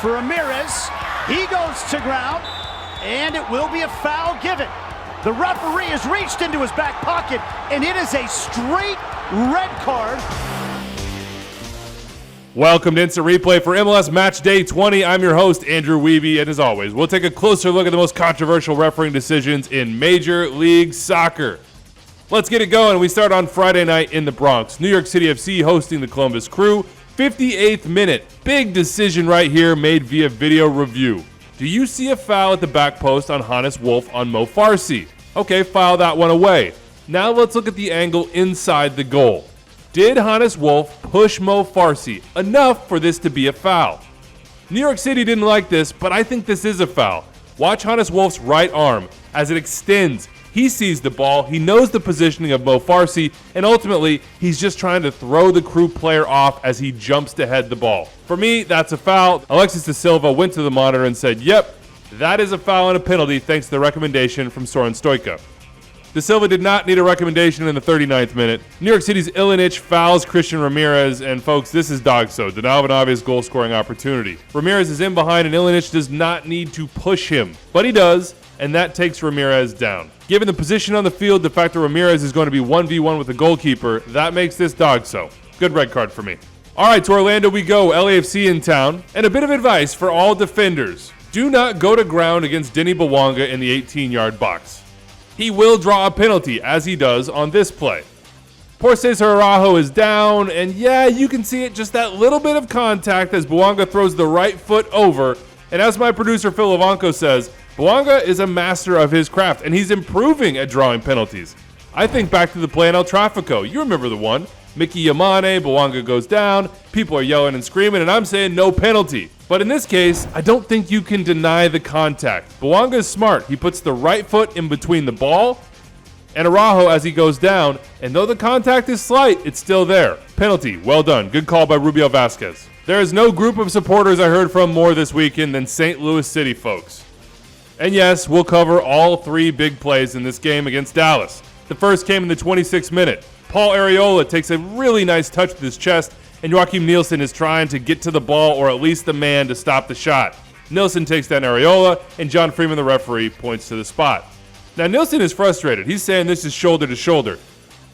for Ramirez. He goes to ground, and it will be a foul given. The referee has reached into his back pocket, and it is a straight red card. Welcome to Instant Replay for MLS Match Day 20. I'm your host, Andrew Wiebe, and as always, we'll take a closer look at the most controversial refereeing decisions in Major League Soccer. Let's get it going. We start on Friday night in the Bronx. NYCFC hosting the Columbus Crew. 58th minute. Big decision right here made via video review. Do you see a foul at the back post on Hannes Wolf on Mo Farsi? Okay, file that one away. Now let's look at the angle inside the goal. Did Hannes Wolf push Mo Farsi enough for this to be a foul? New York City didn't like this, but I think this is a foul. Watch Hannes Wolf's right arm as it extends. He sees the ball, he knows the positioning of Mo Farsi, and ultimately, he's just trying to throw the Crew player off as he jumps to head the ball. For me, that's a foul. Alexis De Silva went to the monitor and said, yep, that is a foul and a penalty thanks to the recommendation from Soren Stojka. De Silva did not need a recommendation in the 39th minute. New York City's Ilinic fouls Christian Ramirez, and folks, this is dog-so. Denial of an obvious goal-scoring opportunity. Ramirez is in behind, and Ilinic does not need to push him, but he does, and that takes Ramirez down. Given the position on the field, the fact that Ramirez is going to be 1v1 with the goalkeeper, that makes this dog-so. Good red card for me. All right, to Orlando we go. LAFC in town, and a bit of advice for all defenders. Do not go to ground against Denny Bwanga in the 18-yard box. He will draw a penalty, as he does on this play. Poor Cesar Araujo is down, and yeah, you can see it, just that little bit of contact as Bwanga throws the right foot over. And as my producer Phil Levanko says, Bwanga is a master of his craft, and he's improving at drawing penalties. I think back to the play in El Tráfico. You remember the one. Mickey Yamane, Bwanga goes down, people are yelling and screaming, and I'm saying no penalty. But in this case, I don't think you can deny the contact. Bwanga is smart. He puts the right foot in between the ball and Araujo as he goes down, and though the contact is slight, it's still there. Penalty, well done. Good call by Rubio Vasquez. There is no group of supporters I heard from more this weekend than St. Louis City folks. And yes, we'll cover all three big plays in this game against Dallas. The first came in the 26th minute. Paul Arriola takes a really nice touch with his chest, and Joachim Nielsen is trying to get to the ball or at least the man to stop the shot. Nielsen takes down Arriola, and John Freeman, the referee, points to the spot. Now, Nielsen is frustrated. He's saying this is shoulder to shoulder.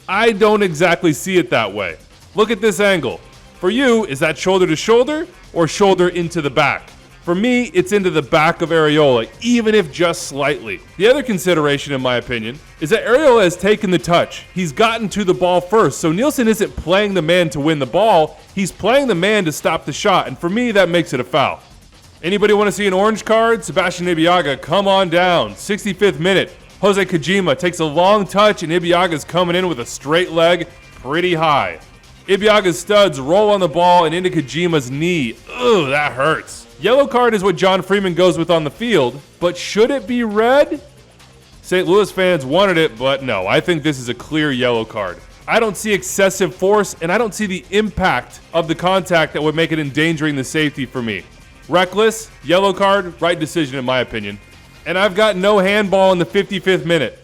I don't exactly see it that way. Look at this angle. For you, is that shoulder to shoulder or shoulder into the back? For me, it's into the back of Arriola, even if just slightly. The other consideration, in my opinion, is that Arriola has taken the touch. He's gotten to the ball first, so Nielsen isn't playing the man to win the ball. He's playing the man to stop the shot, and for me, that makes it a foul. Anybody want to see an orange card? Sebastian Ibeagha, come on down. 65th minute. Jose Kojima takes a long touch, and Ibeagha's coming in with a straight leg pretty high. Ibeagha's studs roll on the ball and into Kojima's knee. Ugh, that hurts. Yellow card is what John Freeman goes with on the field, but should it be red? St. Louis fans wanted it, but no, I think this is a clear yellow card. I don't see excessive force, and I don't see the impact of the contact that would make it endangering the safety for me. Reckless, yellow card, right decision in my opinion. And I've got no handball in the 55th minute.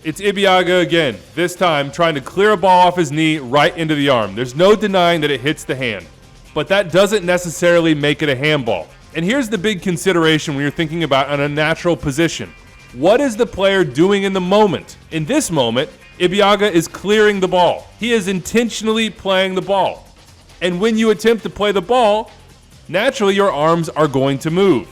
It's Ibeagha again, this time trying to clear a ball off his knee right into the arm. There's no denying that it hits the hand, but that doesn't necessarily make it a handball. And here's the big consideration when you're thinking about an unnatural position. What is the player doing in the moment? In this moment, Ibeagha is clearing the ball. He is intentionally playing the ball. And when you attempt to play the ball, naturally your arms are going to move.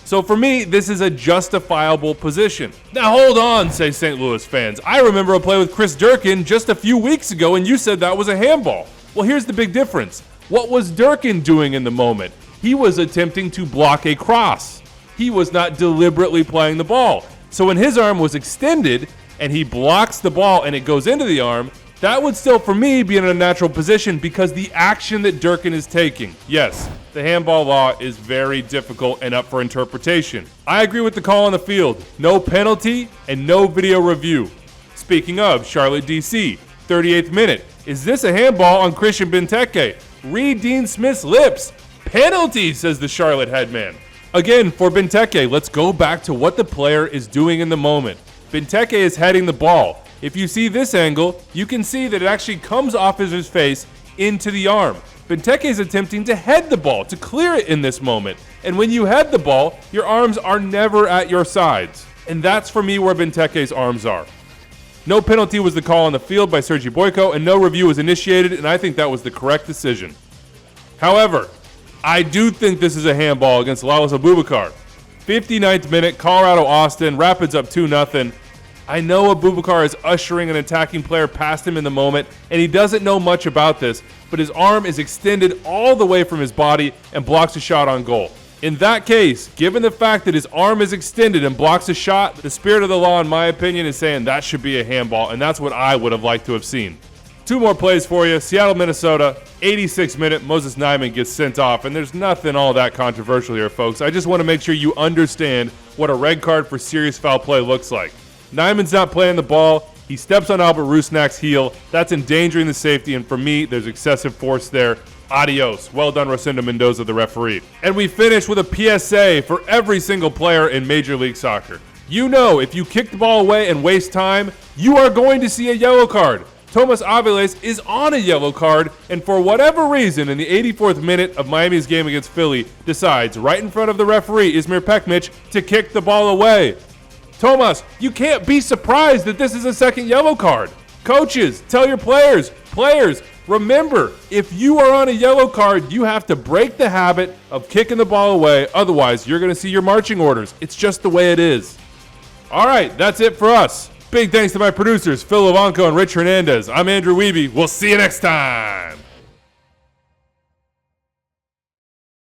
So for me, this is a justifiable position. Now hold on, say St. Louis fans. I remember a play with Chris Durkin just a few weeks ago and you said that was a handball. Well, here's the big difference. What was Durkin doing in the moment? He was attempting to block a cross. He was not deliberately playing the ball. So when his arm was extended and he blocks the ball and it goes into the arm, that would still, for me, be in a natural position because the action that Durkin is taking. Yes, the handball law is very difficult and up for interpretation. I agree with the call on the field. No penalty and no video review. Speaking of, Charlotte, D.C., 38th minute. Is this a handball on Christian Benteke? Read Dean Smith's lips. Penalty, says the Charlotte headman. Again, for Benteke, let's go back to what the player is doing in the moment. Benteke is heading the ball. If you see this angle, you can see that it actually comes off of his face into the arm. Benteke is attempting to head the ball, to clear it in this moment. And when you head the ball, your arms are never at your sides. And that's for me where Benteke's arms are. No penalty was the call on the field by Sergi Boyko, and no review was initiated, and I think that was the correct decision. However, I do think this is a handball against Lalas Abubakar. 59th minute, Colorado-Austin, Rapids up 2-0. I know Abubakar is ushering an attacking player past him in the moment, and he doesn't know much about this, but his arm is extended all the way from his body and blocks a shot on goal. In that case, given the fact that his arm is extended and blocks a shot, the spirit of the law, in my opinion, is saying that should be a handball, and that's what I would have liked to have seen. Two more plays for you. Seattle, Minnesota, 86th minute, Moses Nyman gets sent off, and there's nothing all that controversial here, folks. I just want to make sure you understand what a red card for serious foul play looks like. Nyman's not playing the ball. He steps on Albert Rusnak's heel. That's endangering the safety, and for me, there's excessive force there. Adios. Well done, Rosendo Mendoza, the referee. And we finish with a PSA for every single player in Major League Soccer. You know, if you kick the ball away and waste time, you are going to see a yellow card. Thomas Aviles is on a yellow card, and for whatever reason, in the 84th minute of Miami's game against Philly, decides right in front of the referee, Izmir Pekmic, to kick the ball away. Thomas, you can't be surprised that this is a second yellow card. Coaches, tell your players, remember, if you are on a yellow card, you have to break the habit of kicking the ball away. Otherwise, you're going to see your marching orders. It's just the way it is. All right, that's it for us. Big thanks to my producers, Phil Levanco and Rich Hernandez. I'm Andrew Wiebe. We'll see you next time.